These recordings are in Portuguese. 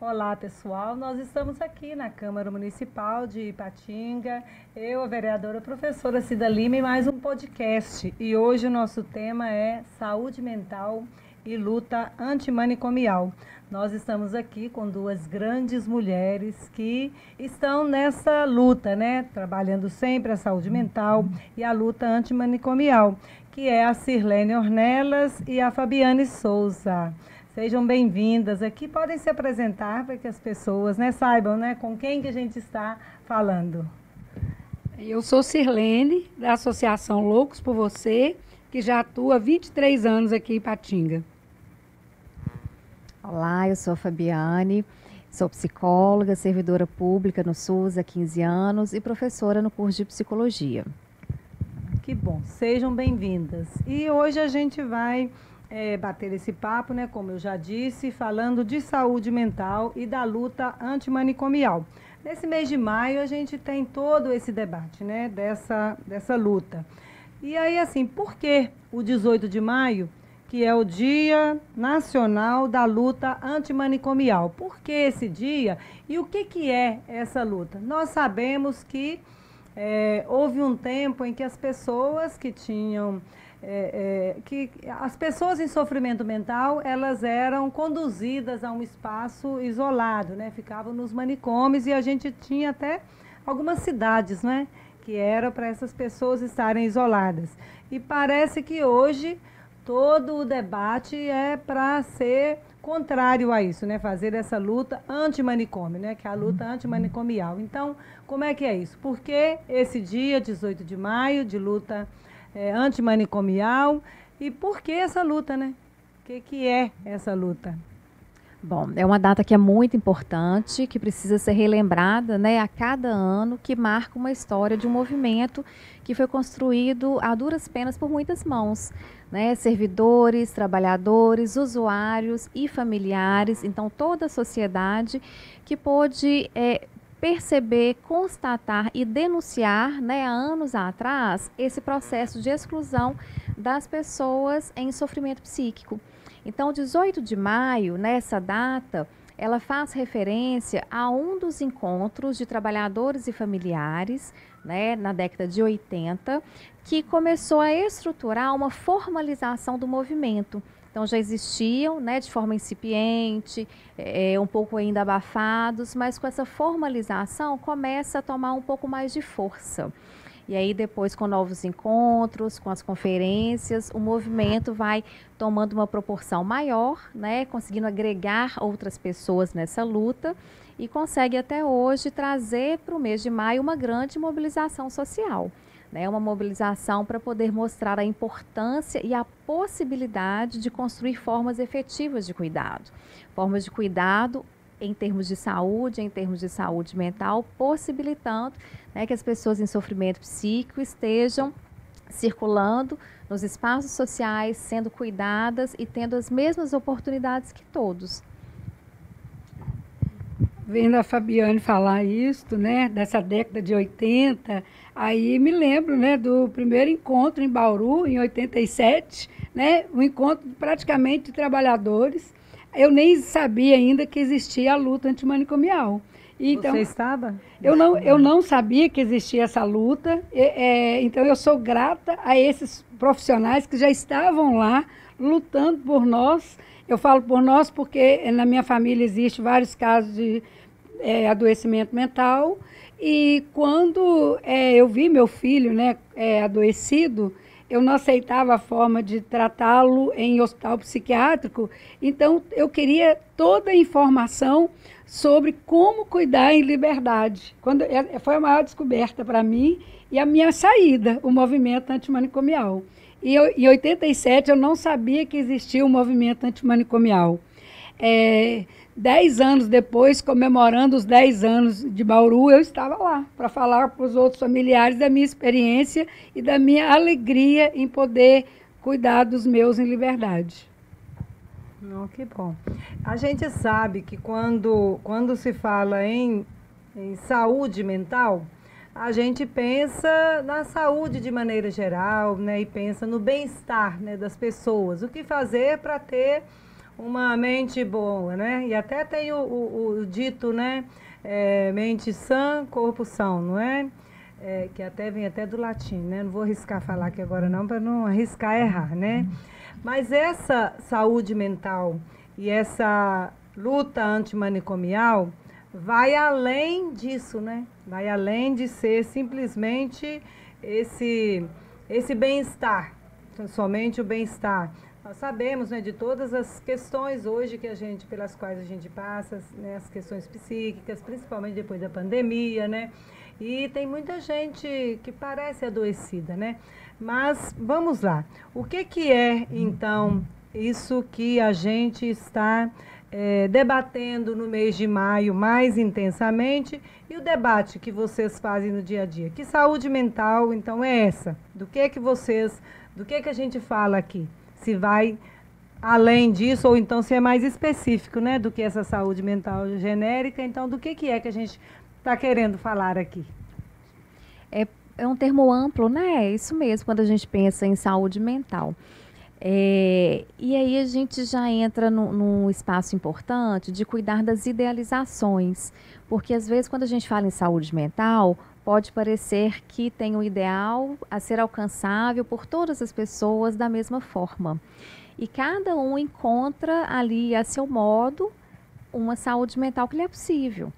Olá, pessoal. Nós estamos aqui na Câmara Municipal de Ipatinga. Eu, a vereadora professora Cida Lima, e mais um podcast. E hoje o nosso tema é saúde mental e luta antimanicomial. Nós estamos aqui com duas grandes mulheres que estão nessa luta, né? Trabalhando sempre a saúde mental e a luta antimanicomial, que é a Sirlene Ornelas e a Fabiane Souza. Sejam bem-vindas aqui, podem se apresentar para que as pessoas, né, saibam, né, com quem que a gente está falando. Eu sou Sirlene, da Associação Loucos por Você, que já atua há 23 anos aqui em Ipatinga. Olá, eu sou a Fabiane, sou psicóloga, servidora pública no SUS há 15 anos e professora no curso de psicologia. Que bom, sejam bem-vindas. E hoje a gente vai bater esse papo, né, como eu já disse, falando de saúde mental e da luta antimanicomial. Nesse mês de maio a gente tem todo esse debate, né, dessa luta. E aí, assim, por que o 18 de maio, que é o Dia Nacional da Luta Antimanicomial? Por que esse dia e o que é essa luta? Nós sabemos que houve um tempo em que as pessoas que tinham que as pessoas em sofrimento mental, elas eram conduzidas a um espaço isolado, né? Ficavam nos manicômios e a gente tinha até algumas cidades, né? Que era para essas pessoas estarem isoladas. E parece que hoje todo o debate é para ser contrário a isso, né? Fazer essa luta anti-manicômio, né? Que é a luta antimanicomial. Então, como é que é isso? Por que esse dia, 18 de maio, de luta antimanicomial, e por que essa luta, né? O que é essa luta? Bom, é uma data que é muito importante, que precisa ser relembrada, né, a cada ano, que marca uma história de um movimento que foi construído a duras penas por muitas mãos, né, servidores, trabalhadores, usuários e familiares, então toda a sociedade que pôde perceber, constatar e denunciar, né, há anos atrás, esse processo de exclusão das pessoas em sofrimento psíquico. Então, 18 de maio, nessa data, ela faz referência a um dos encontros de trabalhadores e familiares, né, na década de 80, que começou a estruturar uma formalização do movimento. Então já existiam, né, de forma incipiente, um pouco ainda abafados, mas com essa formalização começa a tomar um pouco mais de força. E aí depois com novos encontros, com as conferências, o movimento vai tomando uma proporção maior, né, conseguindo agregar outras pessoas nessa luta e consegue até hoje trazer para o mês de maio uma grande mobilização social. Uma mobilização para poder mostrar a importância e a possibilidade de construir formas efetivas de cuidado. Formas de cuidado em termos de saúde mental, possibilitando, né, que as pessoas em sofrimento psíquico estejam circulando nos espaços sociais, sendo cuidadas e tendo as mesmas oportunidades que todos. Vendo a Fabiane falar isso, né, dessa década de 80, aí me lembro, né, do primeiro encontro em Bauru, em 87, né, um encontro praticamente de trabalhadores. Eu nem sabia ainda que existia a luta antimanicomial. Então, você estava? Eu não sabia que existia essa luta, então eu sou grata a esses profissionais que já estavam lá lutando por nós. Eu falo por nós porque na minha família existe vários casos de adoecimento mental e quando eu vi meu filho, né, adoecido, eu não aceitava a forma de tratá-lo em hospital psiquiátrico, então eu queria toda a informação sobre como cuidar em liberdade. Foi a maior descoberta para mim e a minha saída, o movimento antimanicomial. E em 87 eu não sabia que existia o movimento antimanicomial. 10 anos depois, comemorando os 10 anos de Bauru, eu estava lá para falar para os outros familiares da minha experiência e da minha alegria em poder cuidar dos meus em liberdade. Oh, que bom. A gente sabe que quando se fala em saúde mental, a gente pensa na saúde de maneira geral, né, e pensa no bem-estar, né, das pessoas. O que fazer para ter uma mente boa, né? E até tem o dito, né? Mente sã, corpo são, não é? Que até vem até do latim, né? Não vou arriscar falar aqui agora não, para não arriscar errar, né? Mas essa saúde mental e essa luta antimanicomial vai além disso, né? Vai além de ser simplesmente esse bem-estar, somente o bem-estar. Nós sabemos, né, de todas as questões hoje pelas quais a gente passa, né, as questões psíquicas, principalmente depois da pandemia, né? E tem muita gente que parece adoecida, né? Mas vamos lá. O que é, então, isso que a gente está debatendo no mês de maio mais intensamente e o debate que vocês fazem no dia a dia? Que saúde mental, então, é essa? Do que a gente fala aqui? Se vai além disso ou então se é mais específico, né, do que essa saúde mental genérica, então do que é que a gente está querendo falar aqui? É um termo amplo, né? É isso mesmo, quando a gente pensa em saúde mental. E aí a gente já entra num espaço importante de cuidar das idealizações, porque às vezes quando a gente fala em saúde mental, pode parecer que tem um ideal a ser alcançável por todas as pessoas da mesma forma. E cada um encontra ali, a seu modo, uma saúde mental que lhe é possível,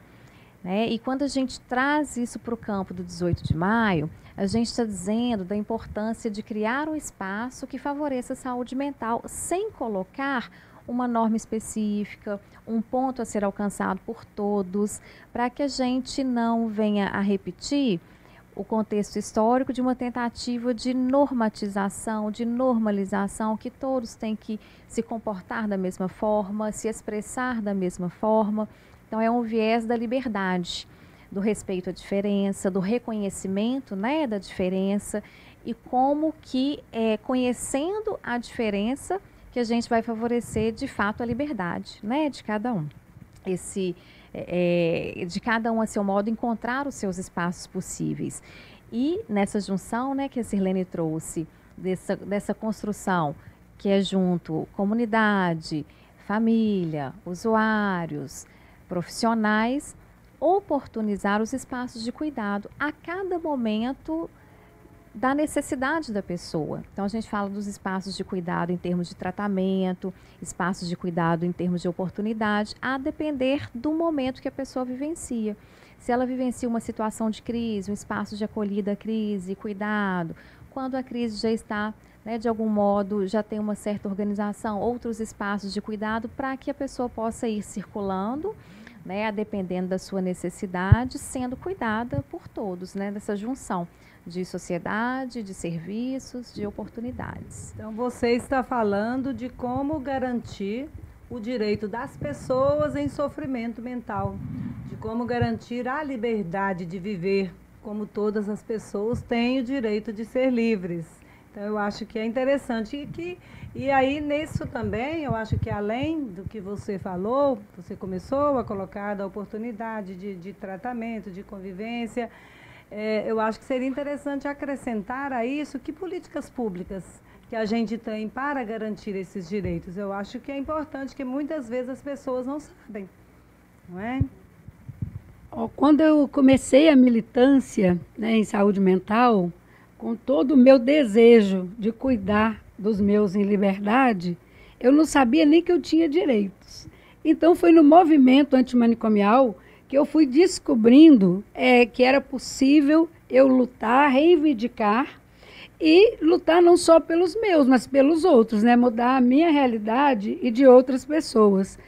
né? E quando a gente traz isso para o campo do 18 de maio, a gente está dizendo da importância de criar um espaço que favoreça a saúde mental, sem colocar uma norma específica, um ponto a ser alcançado por todos, para que a gente não venha a repetir o contexto histórico de uma tentativa de normatização, de normalização, que todos têm que se comportar da mesma forma, se expressar da mesma forma. Então é um viés da liberdade, do respeito à diferença, do reconhecimento, né, da diferença, e como que conhecendo a diferença que a gente vai favorecer de fato a liberdade, né, de cada um. De cada um a seu modo encontrar os seus espaços possíveis. E nessa junção, né, que a Sirlene trouxe, dessa construção que é junto comunidade, família, usuários, profissionais, oportunizar os espaços de cuidado a cada momento da necessidade da pessoa. Então a gente fala dos espaços de cuidado em termos de tratamento, espaços de cuidado em termos de oportunidade, a depender do momento que a pessoa vivencia. Se ela vivencia uma situação de crise, um espaço de acolhida à crise, cuidado, quando a crise já está, né, de algum modo, já tem uma certa organização, outros espaços de cuidado para que a pessoa possa ir circulando, né, dependendo da sua necessidade, sendo cuidada por todos, né, dessa junção de sociedade, de serviços, de oportunidades. Então, você está falando de como garantir o direito das pessoas em sofrimento mental, de como garantir a liberdade de viver como todas as pessoas têm o direito de ser livres. Então, eu acho que é interessante e aí, nisso também, eu acho que além do que você falou, você começou a colocar da oportunidade de tratamento, de convivência, eu acho que seria interessante acrescentar a isso que políticas públicas que a gente tem para garantir esses direitos. Eu acho que é importante, que muitas vezes as pessoas não sabem, não é? Quando eu comecei a militância, né, em saúde mental, com todo o meu desejo de cuidar dos meus em liberdade, eu não sabia nem que eu tinha direitos. Então foi no movimento antimanicomial que eu fui descobrindo que era possível eu lutar, reivindicar e lutar não só pelos meus, mas pelos outros, né? Mudar a minha realidade e de outras pessoas.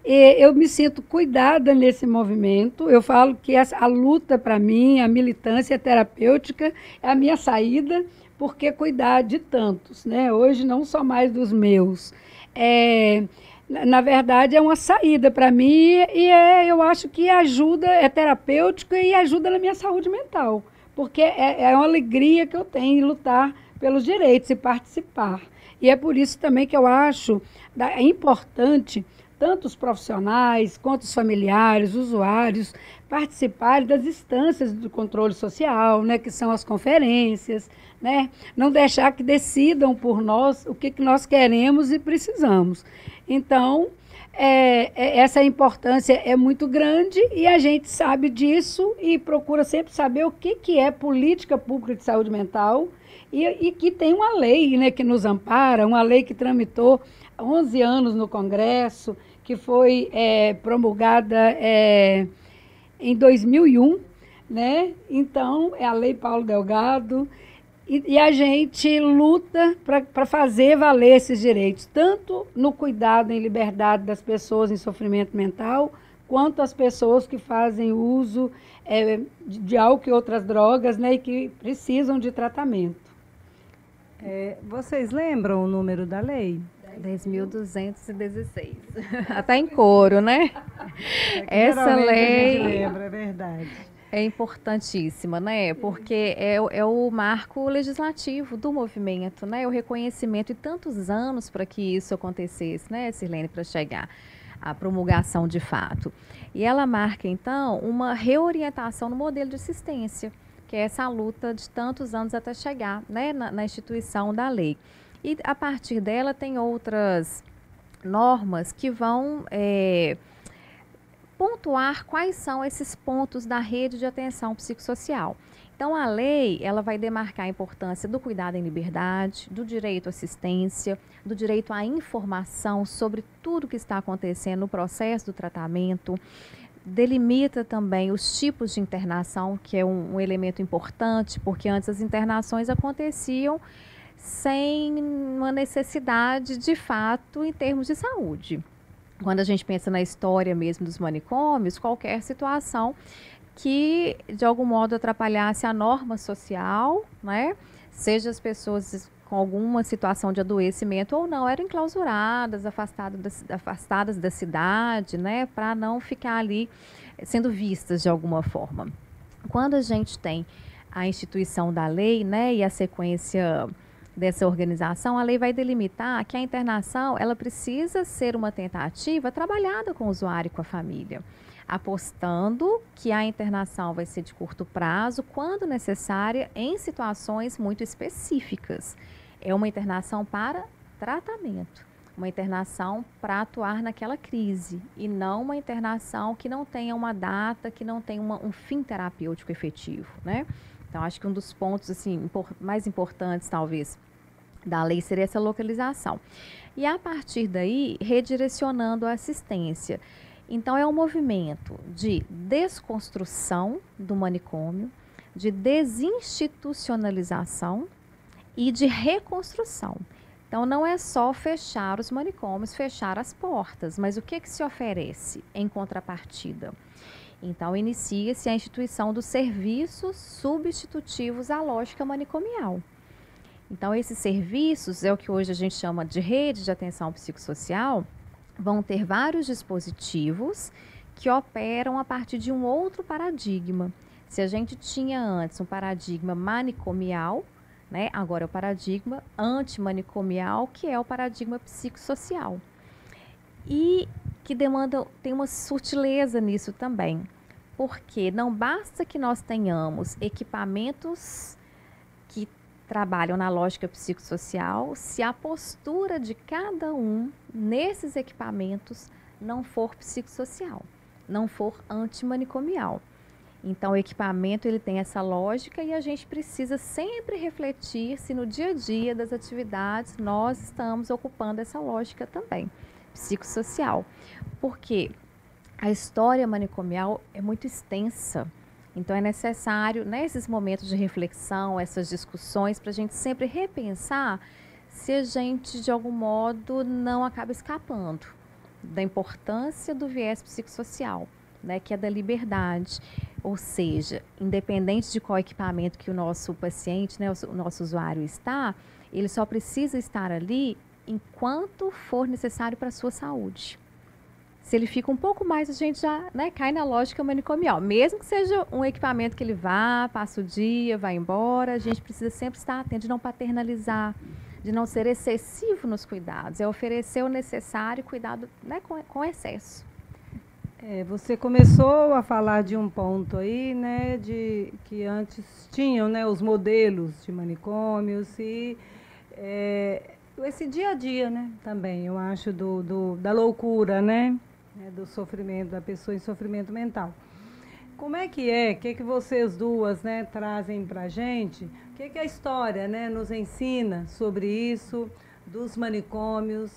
Eu me sinto cuidada nesse movimento. Eu falo que a luta para mim, a militância terapêutica é a minha saída, porque cuidar de tantos, né? Hoje não só mais dos meus. Na verdade, é uma saída para mim e eu acho que ajuda, é terapêutica e ajuda na minha saúde mental, porque é uma alegria que eu tenho em lutar pelos direitos e participar. E é por isso também que eu acho importante tanto os profissionais quanto os familiares, usuários, participarem das instâncias do controle social, né, que são as conferências, né, não deixar que decidam por nós o que nós queremos e precisamos. Então, essa importância é muito grande e a gente sabe disso e procura sempre saber o que é política pública de saúde mental e que tem uma lei, né, que nos ampara, uma lei que tramitou há 11 anos no Congresso, que foi promulgada em 2001, né? Então, é a Lei Paulo Delgado, e a gente luta para fazer valer esses direitos, tanto no cuidado em liberdade das pessoas em sofrimento mental, quanto as pessoas que fazem uso de álcool e outras drogas, né, e que precisam de tratamento. Vocês lembram o número da lei? 10.216. Até em coro, né? Essa lei... A gente lembra, é verdade. É importantíssima, né? Porque é o marco legislativo do movimento, né? O reconhecimento e tantos anos para que isso acontecesse, né, Sirlene, para chegar à promulgação de fato. E ela marca, então, uma reorientação no modelo de assistência, que é essa luta de tantos anos até chegar, né, na instituição da lei. E a partir dela tem outras normas que vão pontuar quais são esses pontos da rede de atenção psicossocial. Então, a lei, ela vai demarcar a importância do cuidado em liberdade, do direito à assistência, do direito à informação sobre tudo que está acontecendo no processo do tratamento, delimita também os tipos de internação, que é um elemento importante, porque antes as internações aconteciam sem uma necessidade de fato em termos de saúde. Quando a gente pensa na história mesmo dos manicômios, qualquer situação que de algum modo atrapalhasse a norma social, né? Seja as pessoas com alguma situação de adoecimento ou não, eram enclausuradas, afastadas da cidade, né? Para não ficar ali sendo vistas de alguma forma. Quando a gente tem a instituição da lei, né, e a sequência dessa organização, a lei vai delimitar que a internação ela precisa ser uma tentativa trabalhada com o usuário e com a família, apostando que a internação vai ser de curto prazo, quando necessária, em situações muito específicas. É uma internação para tratamento, uma internação para atuar naquela crise, e não uma internação que não tenha uma data, que não tenha um fim terapêutico efetivo, né? Então, acho que um dos pontos assim, mais importantes, talvez, da lei seria essa localização. E, a partir daí, redirecionando a assistência. Então, é um movimento de desconstrução do manicômio, de desinstitucionalização e de reconstrução. Então, não é só fechar os manicômios, fechar as portas, mas o que se oferece em contrapartida? Então, inicia-se a instituição dos serviços substitutivos à lógica manicomial. Então, esses serviços, é o que hoje a gente chama de rede de atenção psicossocial, vão ter vários dispositivos que operam a partir de um outro paradigma. Se a gente tinha antes um paradigma manicomial, né, agora é o paradigma antimanicomial, que é o paradigma psicossocial. E que tem uma sutileza nisso também, porque não basta que nós tenhamos equipamentos que trabalham na lógica psicossocial, se a postura de cada um nesses equipamentos não for psicossocial, não for antimanicomial. Então, o equipamento ele tem essa lógica e a gente precisa sempre refletir se no dia a dia das atividades nós estamos ocupando essa lógica também, psicossocial. Porque a história manicomial é muito extensa. Então, é necessário, nesses momentos de reflexão, essas discussões, para a gente sempre repensar se a gente, de algum modo, não acaba escapando da importância do viés psicossocial, né, que é da liberdade. Ou seja, independente de qual equipamento que o nosso paciente, né, o nosso usuário está, ele só precisa estar ali enquanto for necessário para a sua saúde. Se ele fica um pouco mais, a gente já, né, cai na lógica manicomial. Mesmo que seja um equipamento que ele vá, passa o dia, vai embora, a gente precisa sempre estar atento de não paternalizar, de não ser excessivo nos cuidados, é oferecer o necessário cuidado, né, com excesso. Você começou a falar de um ponto aí, né, de que antes tinham, né, os modelos de manicômios e esse dia a dia, né, também, eu acho, da loucura, né, do sofrimento, da pessoa em sofrimento mental. Como é que vocês duas, né, trazem para a gente? O que a história, né, nos ensina sobre isso, dos manicômios,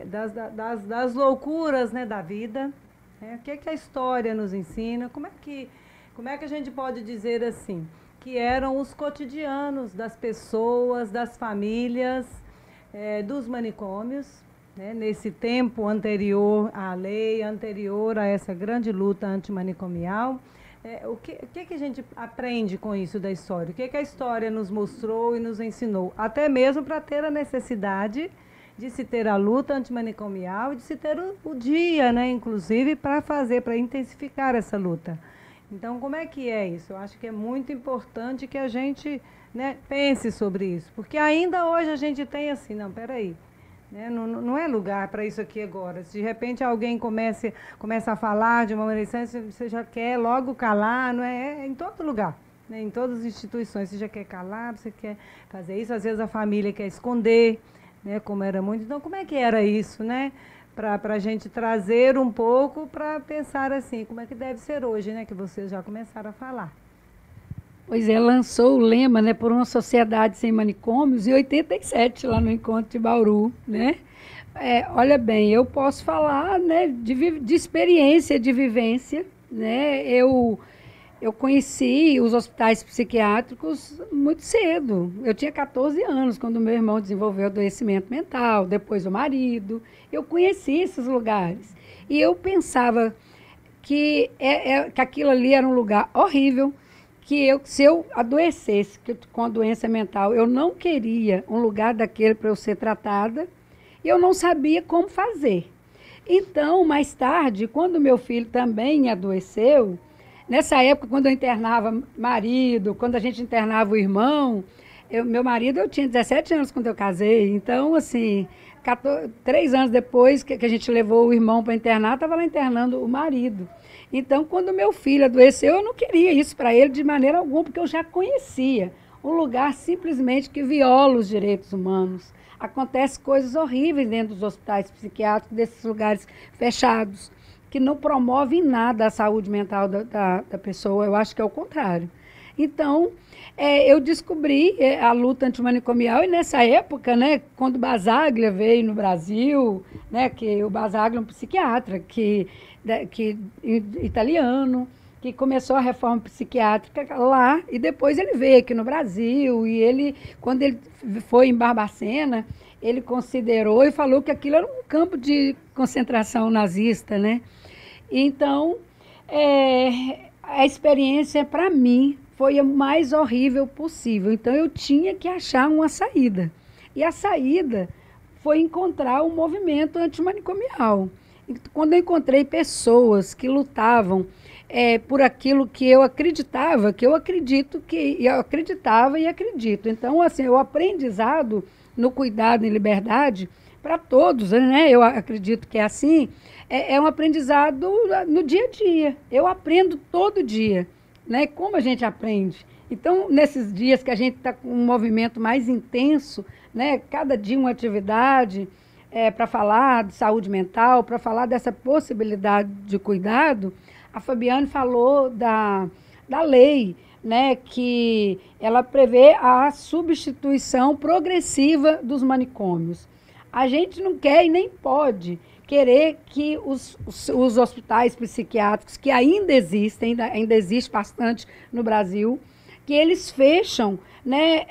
das loucuras, né, da vida? O que a história nos ensina? Como é que a gente pode dizer assim, que eram os cotidianos das pessoas, das famílias, dos manicômios, né, nesse tempo anterior à lei, anterior a essa grande luta antimanicomial? O que a gente aprende com isso da história? O que a história nos mostrou e nos ensinou? Até mesmo para ter a necessidade de se ter a luta antimanicomial e de se ter o dia, né, inclusive, para intensificar essa luta. Então, como é que é isso? Eu acho que é muito importante que a gente, né, pense sobre isso, porque ainda hoje a gente tem assim, não, peraí, né, não é lugar para isso aqui agora. Se de repente alguém começa a falar de uma maneira, você já quer logo calar, não é em todo lugar, né, em todas as instituições, você já quer calar, você quer fazer isso, às vezes a família quer esconder, né, como era muito. Então, como é que era isso, né? Para a gente trazer um pouco para pensar assim, como é que deve ser hoje, né? Que vocês já começaram a falar. Pois é, lançou o lema, né, por uma sociedade sem manicômios em 87, lá no encontro de Bauru, né? Olha bem, eu posso falar, né, de experiência, de vivência, né? Eu conheci os hospitais psiquiátricos muito cedo. Eu tinha 14 anos quando meu irmão desenvolveu adoecimento mental, depois o marido. Eu conheci esses lugares. E eu pensava que aquilo ali era um lugar horrível, que se eu adoecesse com a doença mental, eu não queria um lugar daquele para eu ser tratada, e eu não sabia como fazer. Então, mais tarde, quando meu filho também adoeceu, nessa época, quando eu internava marido, quando a gente internava o irmão, meu marido, eu tinha 17 anos quando eu casei, então, assim, 3 anos depois que a gente levou o irmão para internar, estava lá internando o marido. Então, quando meu filho adoeceu, eu não queria isso para ele de maneira alguma, porque eu já conhecia um lugar simplesmente que viola os direitos humanos. Acontecem coisas horríveis dentro dos hospitais psiquiátricos, desses lugares fechados, que não promovem nada a saúde mental da pessoa. Eu acho que é o contrário. Então, eu descobri a luta antimanicomial, e nessa época, né, quando o Basaglia veio no Brasil, né, que o Basaglia é um psiquiatra italiano, que começou a reforma psiquiátrica lá, e depois ele veio aqui no Brasil, e quando ele foi em Barbacena, ele considerou e falou que aquilo era um campo de concentração nazista, né? Então, a experiência, para mim, foi a mais horrível possível. Então, eu tinha que achar uma saída. E a saída foi encontrar um movimento antimanicomial. Quando eu encontrei pessoas que lutavam por aquilo que eu acreditava, que eu acreditava e acredito. Então, assim, o aprendizado no cuidado e liberdade, para todos, né? Eu acredito que é assim, é um aprendizado no dia a dia. Eu aprendo todo dia, né? Como a gente aprende? Então, nesses dias que a gente está com um movimento mais intenso, né? Cada dia uma atividade para falar de saúde mental, para falar dessa possibilidade de cuidado, a Fabiane falou da lei, né, que ela prevê a substituição progressiva dos manicômios. A gente não quer e nem pode querer que os hospitais psiquiátricos, que ainda existem, ainda existe bastante no Brasil, que eles fecham, né,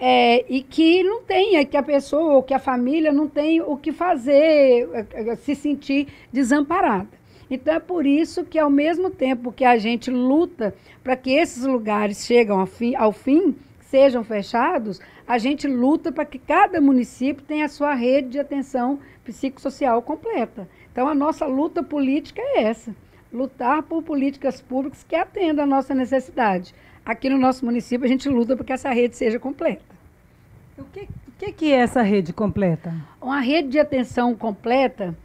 e que não tenha, que a pessoa ou que a família não tem o que fazer, se sentir desamparada. Então, é por isso que, ao mesmo tempo que a gente luta para que esses lugares cheguem ao fim, sejam fechados, a gente luta para que cada município tenha a sua rede de atenção psicossocial completa. Então, a nossa luta política é essa, lutar por políticas públicas que atendam a nossa necessidade. Aqui no nosso município, a gente luta para que essa rede seja completa. O que é essa rede completa? Uma rede de atenção completa,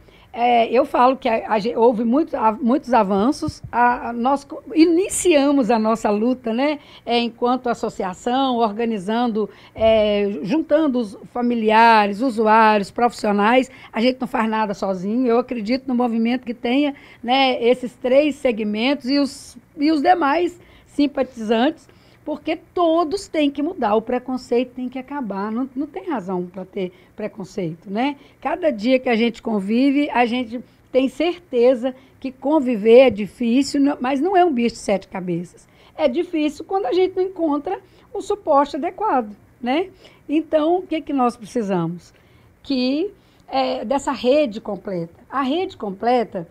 eu falo que houve muitos avanços. Nós iniciamos a nossa luta, né, enquanto associação, organizando, juntando os familiares, usuários, profissionais. A gente não faz nada sozinho. Eu acredito no movimento que tenha, né, esses 3 segmentos e os demais simpatizantes, porque todos têm que mudar, o preconceito tem que acabar, não tem razão para ter preconceito, né? Cada dia que a gente convive, a gente tem certeza que conviver é difícil, mas não é um bicho de 7 cabeças. É difícil quando a gente não encontra o suporte adequado, né? Então, o que nós precisamos? Dessa rede completa. A rede completa,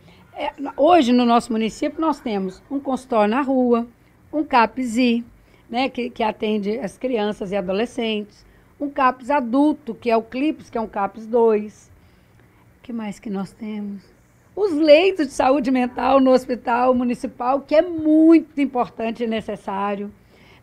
hoje no nosso município nós temos um consultório na rua, um CAPS-I, né, que atende as crianças e adolescentes, um CAPS adulto, que é o CLIPS, que é um CAPS 2. O que mais que nós temos? Os leitos de saúde mental no hospital municipal, que é muito importante e necessário.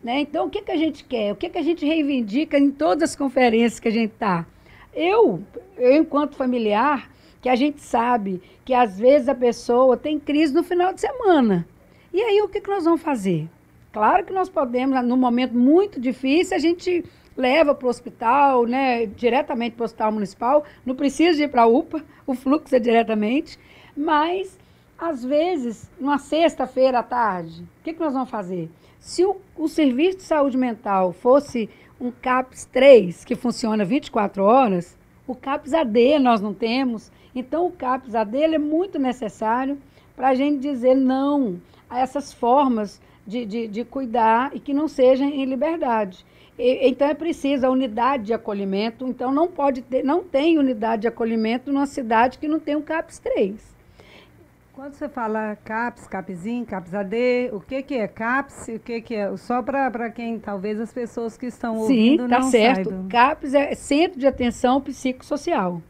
Né? Então, o que a gente quer? O que a gente reivindica em todas as conferências que a gente está? Eu, enquanto familiar, que a gente sabe que às vezes a pessoa tem crise no final de semana. E aí, o que nós vamos fazer? Claro que nós podemos, num momento muito difícil, a gente leva para o hospital, né, diretamente para o hospital municipal, não precisa ir para a UPA, o fluxo é diretamente, mas, às vezes, numa sexta-feira à tarde, o que nós vamos fazer? Se o serviço de saúde mental fosse um CAPS 3, que funciona 24 horas, o CAPS AD nós não temos, então o CAPS AD ele é muito necessário para a gente dizer não a essas formas de cuidar e que não sejam em liberdade. Então é preciso a unidade de acolhimento, então não tem unidade de acolhimento numa cidade que não tem um CAPS 3. Quando você fala CAPS, CAPSIM, CAPS AD, o que é CAPS e o que é? Só para quem, talvez as pessoas que estão ouvindo não saibam. Sim, tá certo. CAPS é Centro de Atenção Psicossocial.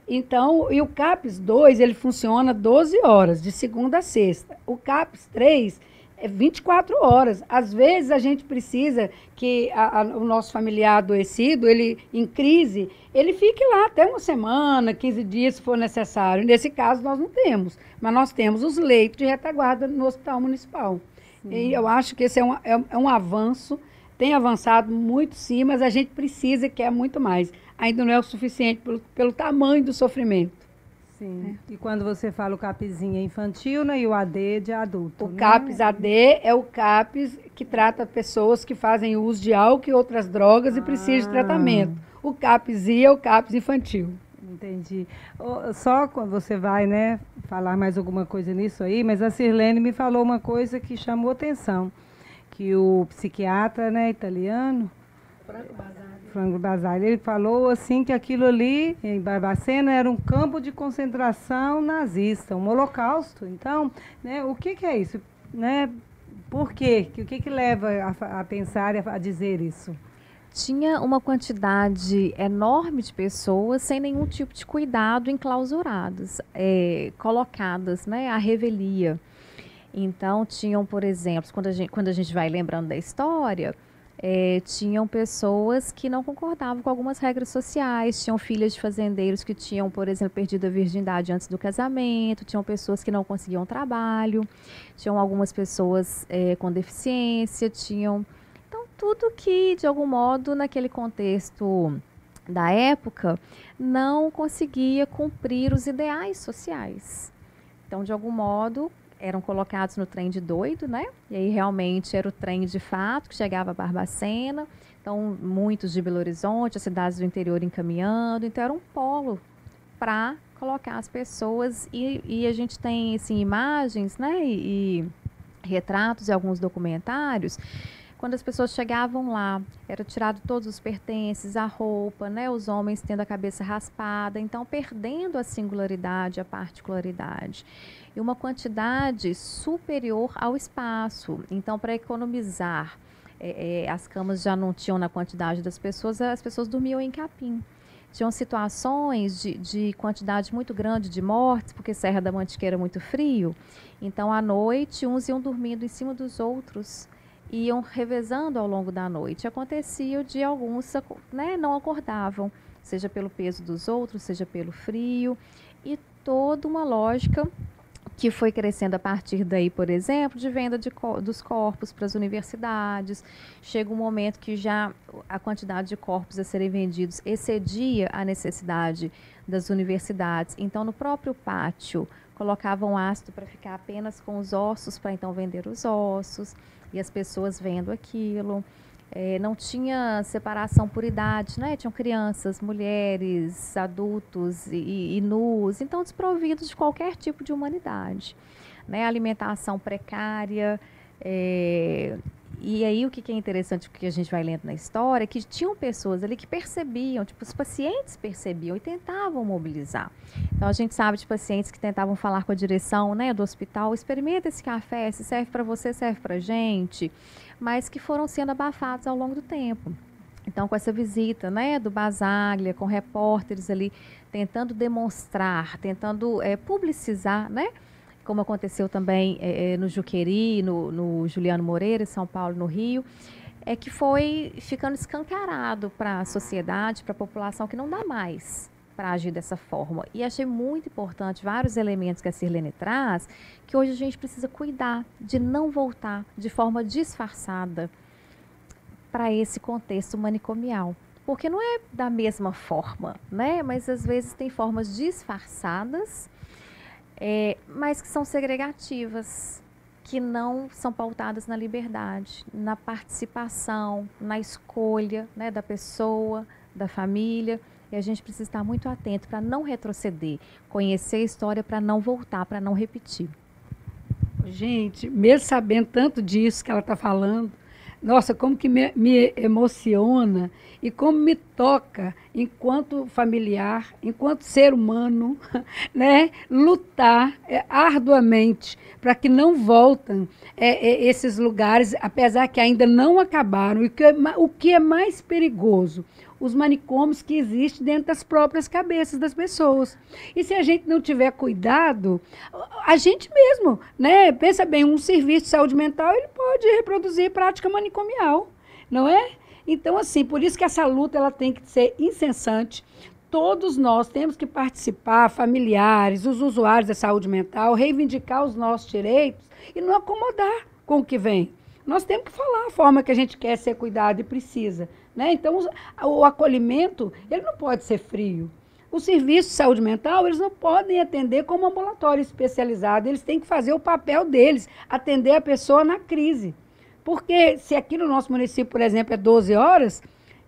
Então, e o CAPS 2, ele funciona 12 horas, de segunda a sexta. O CAPS 3 é 24 horas. Às vezes a gente precisa que o nosso familiar adoecido, ele em crise, ele fique lá até uma semana, 15 dias, se for necessário. Nesse caso, nós não temos. Mas nós temos os leitos de retaguarda no Hospital Municipal. E eu acho que esse é um avanço. Tem avançado muito, sim, mas a gente precisa que é muito mais. Ainda não é o suficiente pelo tamanho do sofrimento. Sim. E quando você fala o CAPSinho é infantil, né, e o AD de adulto. O CAPS AD é o CAPS que trata pessoas que fazem uso de álcool e outras drogas e precisam de tratamento. O CAPS-I é o CAPS infantil. Entendi. Só quando você vai, né, falar mais alguma coisa nisso aí, mas a Sirlene me falou uma coisa que chamou atenção, que o psiquiatra, né, italiano, Franco Basaglia, ele falou assim que aquilo ali em Barbacena era um campo de concentração nazista, um holocausto. Então, né, o que é isso? Né? Por quê? O que leva a pensar e a dizer isso? Tinha uma quantidade enorme de pessoas sem nenhum tipo de cuidado, enclausuradas, colocadas, né, à revelia. Então, tinham, por exemplo, quando a gente vai lembrando da história, tinham pessoas que não concordavam com algumas regras sociais, tinham filhas de fazendeiros que tinham, por exemplo, perdido a virgindade antes do casamento, tinham pessoas que não conseguiam trabalho, tinham algumas pessoas com deficiência, tinham... Então, tudo que, de algum modo, naquele contexto da época, não conseguia cumprir os ideais sociais. Então, de algum modo, eram colocados no trem de doido, né? E aí realmente era o trem de fato que chegava a Barbacena. Então, muitos de Belo Horizonte, as cidades do interior encaminhando. Então, era um polo para colocar as pessoas. E a gente tem, assim, imagens, né? E retratos e alguns documentários. Quando as pessoas chegavam lá, era tirado todos os pertences, a roupa, né? Os homens tendo a cabeça raspada, então perdendo a singularidade, a particularidade. E uma quantidade superior ao espaço. Então, para economizar, as camas já não tinham na quantidade das pessoas, as pessoas dormiam em capim. Tinham situações de quantidade muito grande de mortes, porque Serra da Mantiqueira é muito frio. Então, à noite, uns iam dormindo em cima dos outros. iam revezando ao longo da noite. Acontecia de alguns, né, não acordavam, seja pelo peso dos outros, seja pelo frio, e toda uma lógica que foi crescendo a partir daí, por exemplo, de venda dos corpos para as universidades. Chega um momento que já a quantidade de corpos a serem vendidos excedia a necessidade das universidades. Então, no próprio pátio, colocavam ácido para ficar apenas com os ossos, para então vender os ossos, e as pessoas vendo aquilo. Não tinha separação por idade, né? Tinham crianças, mulheres, adultos e nus, então desprovidos de qualquer tipo de humanidade, né? Alimentação precária. E aí o que é interessante, que a gente vai lendo na história, é que tinham pessoas ali que percebiam, tipo, os pacientes percebiam e tentavam mobilizar. Então a gente sabe de pacientes que tentavam falar com a direção, né, do hospital: experimenta esse café, se serve para você, serve para a gente, mas que foram sendo abafados ao longo do tempo. Então, com essa visita, né, do Basaglia, com repórteres ali tentando demonstrar, tentando publicizar, né, como aconteceu também no Juqueri, no Juliano Moreira, em São Paulo, no Rio, que foi ficando escancarado para a sociedade, para a população, que não dá mais para agir dessa forma. E achei muito importante vários elementos que a Sirlene traz, que hoje a gente precisa cuidar de não voltar de forma disfarçada para esse contexto manicomial. Porque não é da mesma forma, né? Mas às vezes tem formas disfarçadas, mas que são segregativas, que não são pautadas na liberdade, na participação, na escolha, né, da pessoa, da família. E a gente precisa estar muito atento para não retroceder, conhecer a história para não voltar, para não repetir. Gente, mesmo sabendo tanto disso que ela está falando, nossa, como que me emociona e como me toca, enquanto familiar, enquanto ser humano, né, lutar arduamente para que não voltem esses lugares, apesar que ainda não acabaram. E o que é mais perigoso? Os manicômios que existem dentro das próprias cabeças das pessoas. E se a gente não tiver cuidado, a gente mesmo, né? Pensa bem, um serviço de saúde mental, ele pode reproduzir prática manicomial, não é? Então, assim, por isso que essa luta ela tem que ser incessante. Todos nós temos que participar, familiares, os usuários da saúde mental, reivindicar os nossos direitos e não acomodar com o que vem. Nós temos que falar a forma que a gente quer ser cuidado e precisa, né? Então, o acolhimento, ele não pode ser frio. Os serviços de saúde mental, eles não podem atender como ambulatório especializado, eles têm que fazer o papel deles, atender a pessoa na crise. Porque se aqui no nosso município, por exemplo, é 12 horas,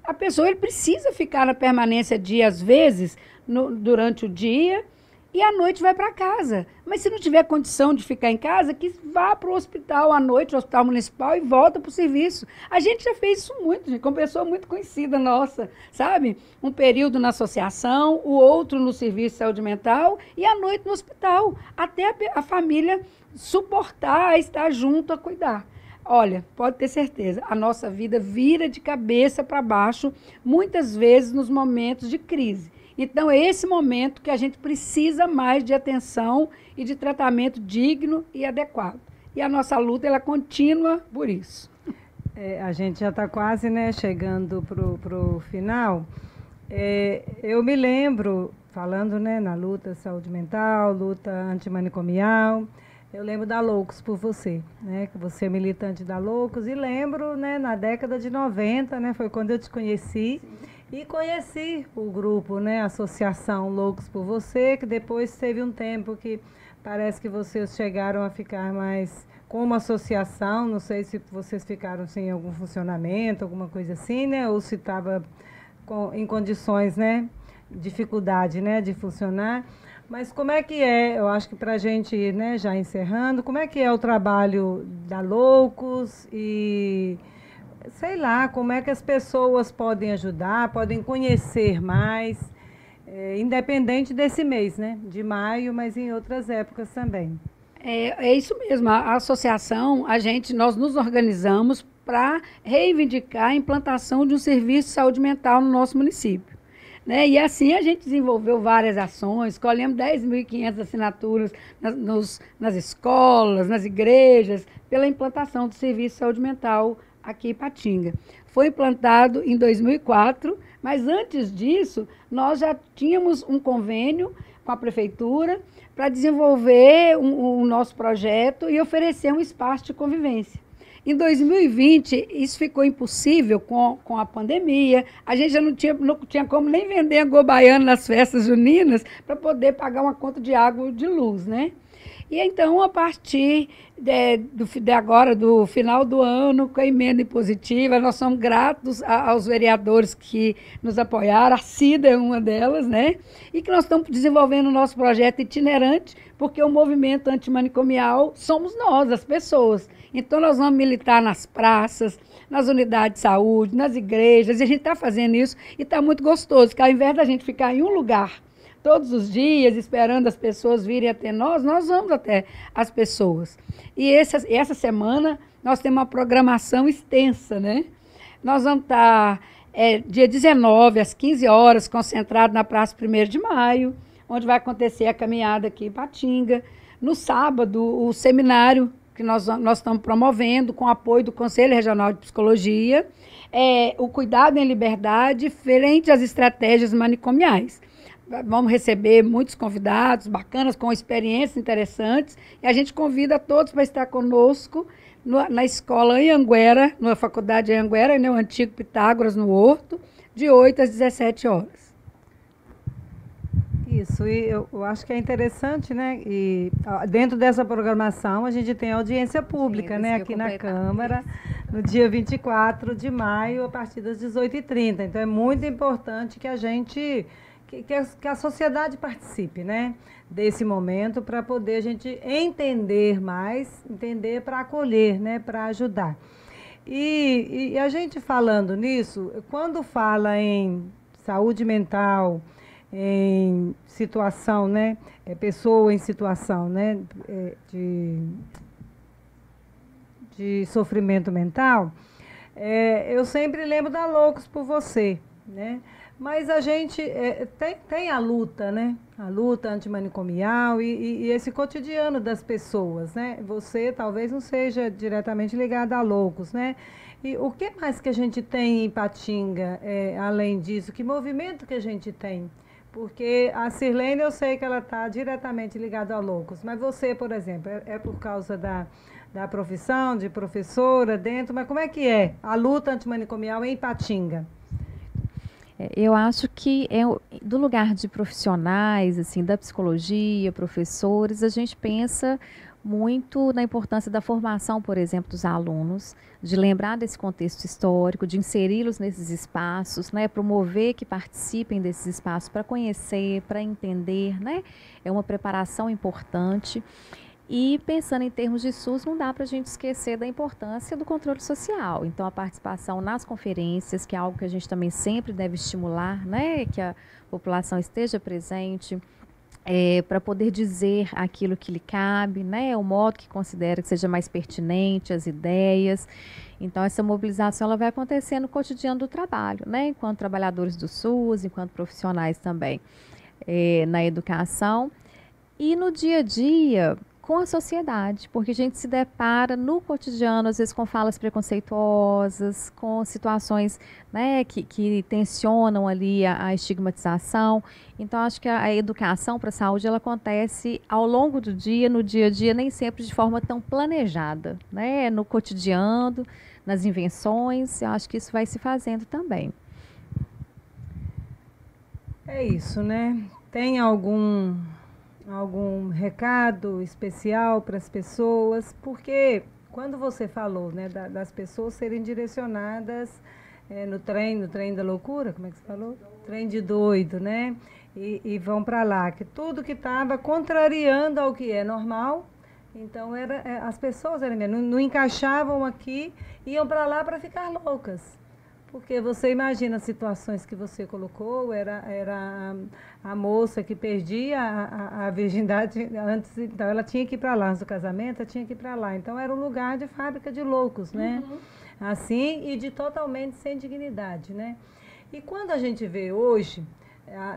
a pessoa ele precisa ficar na permanência às vezes, durante o dia, e à noite vai para casa. Mas se não tiver condição de ficar em casa, que vá para o hospital à noite, no hospital municipal, e volta para o serviço. A gente já fez isso muito, gente, com uma pessoa muito conhecida nossa, sabe? Um período na associação, o outro no serviço de saúde mental e à noite no hospital, até a família suportar, estar junto a cuidar. Olha, pode ter certeza, a nossa vida vira de cabeça para baixo, muitas vezes nos momentos de crise. Então, é esse momento que a gente precisa mais de atenção e de tratamento digno e adequado. E a nossa luta, ela continua por isso. A gente já está quase, né, chegando para o final. Eu me lembro, falando, né, na luta saúde mental, luta antimanicomial, eu lembro da Loucos por Você, né, que você é militante da Loucos, e lembro, né, na década de 90, né, foi quando eu te conheci. Sim. E conheci o grupo, né, a Associação Loucos por Você, que depois teve um tempo que parece que vocês chegaram a ficar mais como associação, não sei se vocês ficaram sem algum funcionamento, alguma coisa assim, né, ou se estava em condições, né, dificuldade, né, de funcionar. Mas como é que eu acho que para a gente, né, já encerrando, como é que é o trabalho da Loucos e... sei lá, como é que as pessoas podem ajudar, podem conhecer mais, independente desse mês, né? De maio, mas em outras épocas também. É isso mesmo, a associação, nós nos organizamos para reivindicar a implantação de um serviço de saúde mental no nosso município. né? E assim a gente desenvolveu várias ações, colhemos 10.500 assinaturas nas escolas, nas igrejas, pela implantação do Serviço de Saúde Mental aqui em Ipatinga. Foi implantado em 2004, mas antes disso, nós já tínhamos um convênio com a prefeitura para desenvolver o nosso projeto e oferecer um espaço de convivência. Em 2020, isso ficou impossível com a pandemia. A gente já não tinha como nem vender angu baiano nas festas juninas para poder pagar uma conta de água e de luz, né? E então, a partir agora, do final do ano, com a emenda impositiva, nós somos gratos aos vereadores que nos apoiaram, a Cida é uma delas, né? E que nós estamos desenvolvendo o nosso projeto itinerante, porque o movimento antimanicomial somos nós, as pessoas. Então, nós vamos militar nas praças, nas unidades de saúde, nas igrejas, e a gente está fazendo isso e está muito gostoso, porque ao invés da gente ficar em um lugar todos os dias, esperando as pessoas virem até nós vamos até as pessoas. E essa semana nós temos uma programação extensa, né? Nós vamos estar dia 19, às 15 horas, concentrado na Praça 1º de Maio, onde vai acontecer a caminhada aqui em Ipatinga. No sábado, o seminário que nós estamos promovendo, com apoio do Conselho Regional de Psicologia, o cuidado em liberdade frente às estratégias manicomiais. Vamos receber muitos convidados bacanas, com experiências interessantes, e a gente convida todos para estar conosco na escola Anhanguera, na faculdade Anhanguera, né, o antigo Pitágoras, no Horto, de 8 às 17 horas. Isso, e eu acho que é interessante, né? E dentro dessa programação a gente tem audiência pública, né, aqui na Câmara, no dia 24 de maio, a partir das 18h30. Então é muito importante que a gente... Que a sociedade participe, né, desse momento, para poder a gente entender mais, entender para acolher, né, para ajudar. E a gente falando nisso, quando fala em saúde mental, em situação, né, pessoa em situação, né, de sofrimento mental, eu sempre lembro da Loucos por Você, né? Mas a gente tem a luta, né? A luta antimanicomial e esse cotidiano das pessoas, né? Você talvez não seja diretamente ligado a Loucos, né? E o que mais que a gente tem em Ipatinga, além disso? Que movimento que a gente tem? Porque a Sirlene, eu sei que ela está diretamente ligada a Loucos, mas você, por exemplo, é por causa da profissão, de professora dentro, mas como é que é a luta antimanicomial em Ipatinga? Eu acho que do lugar de profissionais, assim, da psicologia, professores, a gente pensa muito na importância da formação, por exemplo, dos alunos, de lembrar desse contexto histórico, de inseri-los nesses espaços, né, promover que participem desses espaços para conhecer, para entender, né, é uma preparação importante. E pensando em termos de SUS, não dá para a gente esquecer da importância do controle social. Então, a participação nas conferências, que é algo que a gente também sempre deve estimular, né? Que a população esteja presente, para poder dizer aquilo que lhe cabe, né? O modo que considera que seja mais pertinente, as ideias. Então, essa mobilização ela vai acontecer no cotidiano do trabalho, né? Enquanto trabalhadores do SUS, enquanto profissionais também na educação. E no dia a dia, com a sociedade, porque a gente se depara no cotidiano, às vezes com falas preconceituosas, com situações, né, que tensionam ali a estigmatização. Então, acho que a educação para a saúde, ela acontece ao longo do dia, no dia a dia, nem sempre de forma tão planejada, né, no cotidiano, nas invenções, eu acho que isso vai se fazendo também. É isso, né? Tem algum recado especial para as pessoas? Porque quando você falou, né, das pessoas serem direcionadas no trem da loucura, como é que você falou? Trem de doido, né? E vão para lá, que tudo que estava contrariando ao que é normal, então as pessoas não encaixavam aqui, iam para lá para ficar loucas. Porque você imagina as situações que você colocou, era a moça que perdia a virgindade antes, então ela tinha que ir para lá, antes do casamento, ela tinha que ir para lá. Então era um lugar de fábrica de loucos, né? Uhum. Assim, e de totalmente sem dignidade, né? E quando a gente vê hoje,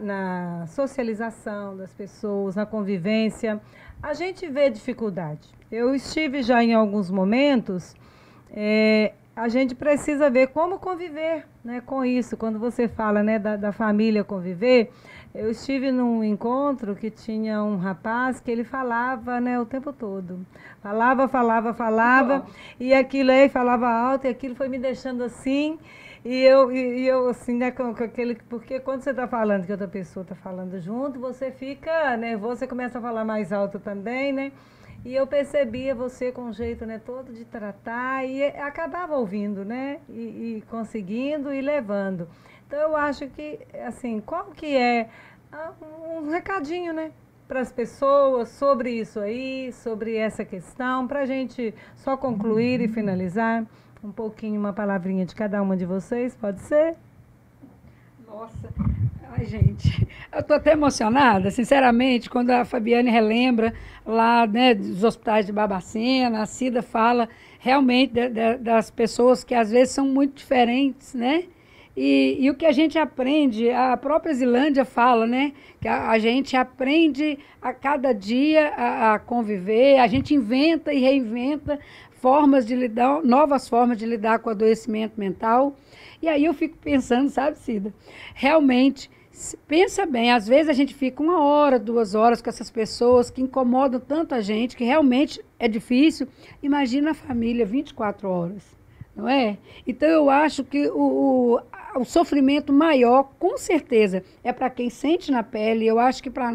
na socialização das pessoas, na convivência, a gente vê dificuldade. Eu estive já em alguns momentos, a gente precisa ver como conviver, né, com isso. Quando você fala, né, da família conviver, eu estive num encontro que tinha um rapaz que ele falava, né, o tempo todo. Falava, e aquilo aí falava alto, e aquilo foi me deixando assim. E eu assim, né, com aquele, porque quando você está falando que outra pessoa está falando junto, você fica nervoso, você começa a falar mais alto também, né? E eu percebia você com um jeito, né, todo de tratar e acabava ouvindo, né? E conseguindo e levando. Então eu acho que, assim, qual que é um recadinho, né, para as pessoas sobre isso aí, sobre essa questão, para a gente só concluir e finalizar? Um pouquinho, uma palavrinha de cada uma de vocês, pode ser? Nossa, ai gente, eu estou até emocionada, sinceramente, quando a Fabiane relembra lá, né, dos hospitais de Barbacena, a Cida fala realmente das pessoas que às vezes são muito diferentes, né? E o que a gente aprende, a própria Zilândia fala, né? Que a gente aprende a cada dia a conviver, a gente inventa e reinventa novas formas de lidar com o adoecimento mental. E aí eu fico pensando, sabe, Cida? Realmente, pensa bem, às vezes a gente fica 1 hora, 2 horas com essas pessoas que incomodam tanto a gente, que realmente é difícil. Imagina a família 24 horas, não é? Então eu acho que o sofrimento maior, com certeza, é para quem sente na pele. Eu acho que para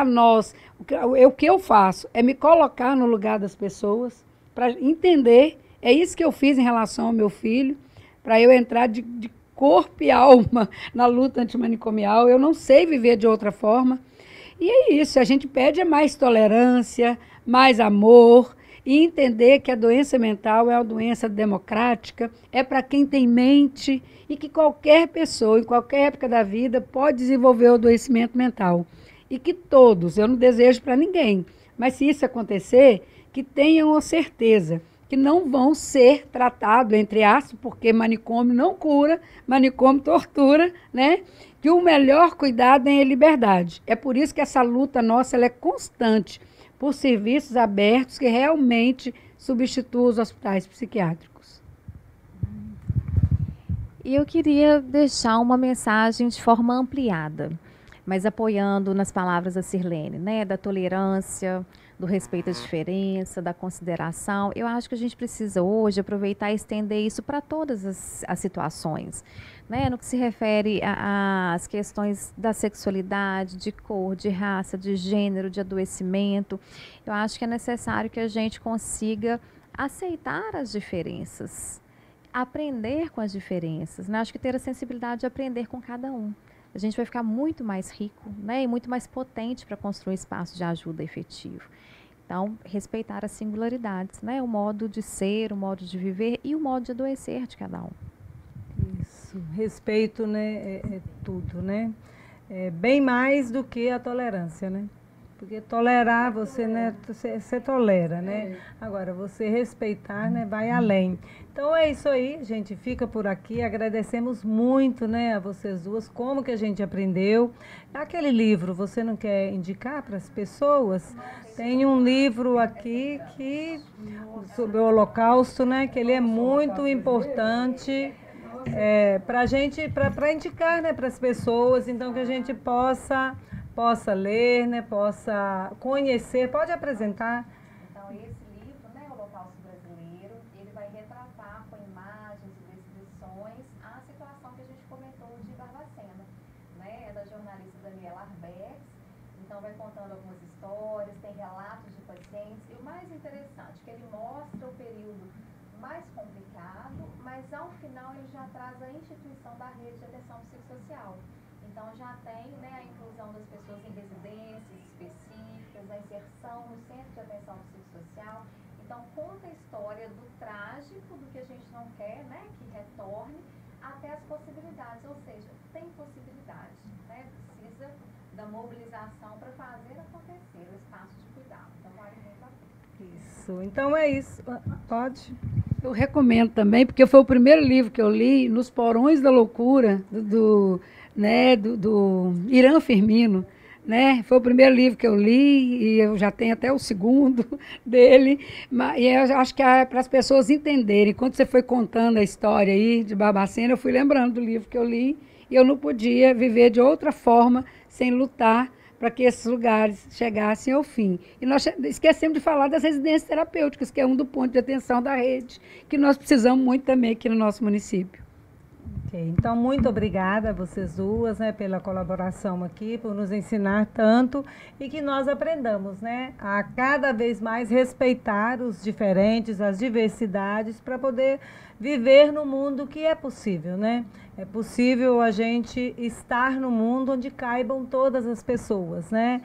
nós, o que eu faço é me colocar no lugar das pessoas, para entender. É isso que eu fiz em relação ao meu filho, para eu entrar de corpo e alma na luta antimanicomial. Eu não sei viver de outra forma. E é isso, a gente pede mais tolerância, mais amor, e entender que a doença mental é uma doença democrática, é para quem tem mente, e que qualquer pessoa, em qualquer época da vida, pode desenvolver o adoecimento mental. E que todos, eu não desejo para ninguém, mas se isso acontecer, que tenham a certeza que não vão ser tratados, entre aspas, porque manicômio não cura, manicômio tortura, né? Que o melhor cuidado é a liberdade. É por isso que essa luta nossa ela é constante, por serviços abertos que realmente substituam os hospitais psiquiátricos. E eu queria deixar uma mensagem de forma ampliada, mas apoiando nas palavras da Sirlene, né? Da tolerância, do respeito à diferença, da consideração. Eu acho que a gente precisa hoje aproveitar e estender isso para todas as situações, né? No que se refere às questões da sexualidade, de cor, de raça, de gênero, de adoecimento. Eu acho que é necessário que a gente consiga aceitar as diferenças, aprender com as diferenças, né? Acho que ter a sensibilidade de aprender com cada um. A gente vai ficar muito mais rico, né, e muito mais potente para construir espaço de ajuda efetivo. Então, respeitar as singularidades, né, o modo de ser, o modo de viver e o modo de adoecer de cada um. Isso, respeito, né, é tudo, né? É bem mais do que a tolerância, né? Porque tolerar, você, né, você tolera, né? Agora, você respeitar, né, vai além. Então é isso aí, gente, fica por aqui. Agradecemos muito, né, a vocês duas, como que a gente aprendeu. Aquele livro, você não quer indicar para as pessoas? Tem um livro aqui sobre o Holocausto, né, que ele é muito importante para a gente, para indicar, né, para as pessoas, então que a gente possa ler, né, possa conhecer, pode apresentar. Então, esse livro, né, o Holocausto Brasileiro, ele vai retratar com imagens e descrições a situação que a gente comentou de Barbacena, né, é da jornalista Daniela Arbex. Então vai contando algumas histórias, tem relatos de pacientes, e o mais interessante, que ele mostra o período mais complicado, mas ao final ele já traz a instituição da rede de atenção psicossocial. Então já tem, né, a inclusão das pessoas em residências específicas, a inserção no centro de atenção psicossocial. Então conta a história do trágico, do que a gente não quer, né, que retorne, até as possibilidades, ou seja, tem possibilidade, né, precisa da mobilização para fazer acontecer o espaço de cuidado. Então vale muito a pena. Isso, então é isso. Pode? Eu recomendo também, porque foi o primeiro livro que eu li, Nos Porões da Loucura, do né, do Irã Firmino, né? Foi o primeiro livro que eu li e eu já tenho até o segundo dele. E eu acho que é para as pessoas entenderem. Quando você foi contando a história aí de Barbacena, eu fui lembrando do livro que eu li e eu não podia viver de outra forma sem lutar para que esses lugares chegassem ao fim. E nós esquecemos de falar das residências terapêuticas, que é um dos pontos de atenção da rede, que nós precisamos muito também aqui no nosso município. Okay. Então, muito obrigada a vocês duas, né, pela colaboração aqui, por nos ensinar tanto e que nós aprendamos, né, a cada vez mais respeitar os diferentes, as diversidades, para poder viver no mundo que é possível, né? É possível a gente estar no mundo onde caibam todas as pessoas, né?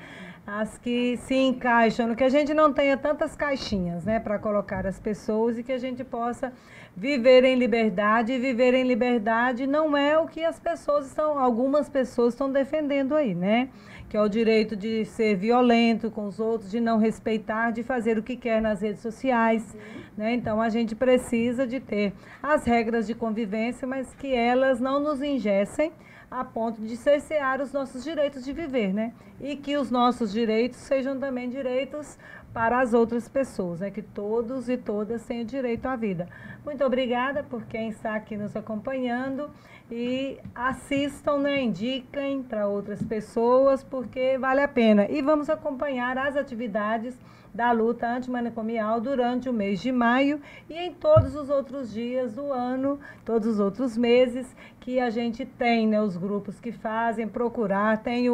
As que se encaixam, que a gente não tenha tantas caixinhas, né, para colocar as pessoas e que a gente possa viver em liberdade. E viver em liberdade não é o que as pessoas estão, algumas pessoas estão defendendo aí, né? Que é o direito de ser violento com os outros, de não respeitar, de fazer o que quer nas redes sociais, né? Então a gente precisa de ter as regras de convivência, mas que elas não nos engessem a ponto de cercear os nossos direitos de viver, né? E que os nossos direitos sejam também direitos para as outras pessoas, né? Que todos e todas tenham direito à vida. Muito obrigada por quem está aqui nos acompanhando e assistam, né? Indiquem para outras pessoas, porque vale a pena. E vamos acompanhar as atividades da luta antimanicomial durante o mês de maio e em todos os outros dias do ano, todos os outros meses que a gente tem, né, os grupos que fazem, procurar, tem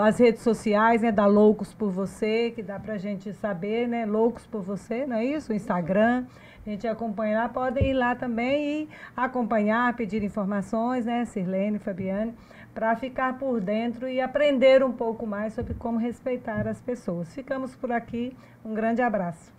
as redes sociais, né, da Loucos por Você, que dá pra gente saber, né, Loucos por Você, não é isso? O Instagram, a gente acompanha lá, podem ir lá também e acompanhar, pedir informações, né, Sirlene, Fabiane, para ficar por dentro e aprender um pouco mais sobre como respeitar as pessoas. Ficamos por aqui, um grande abraço.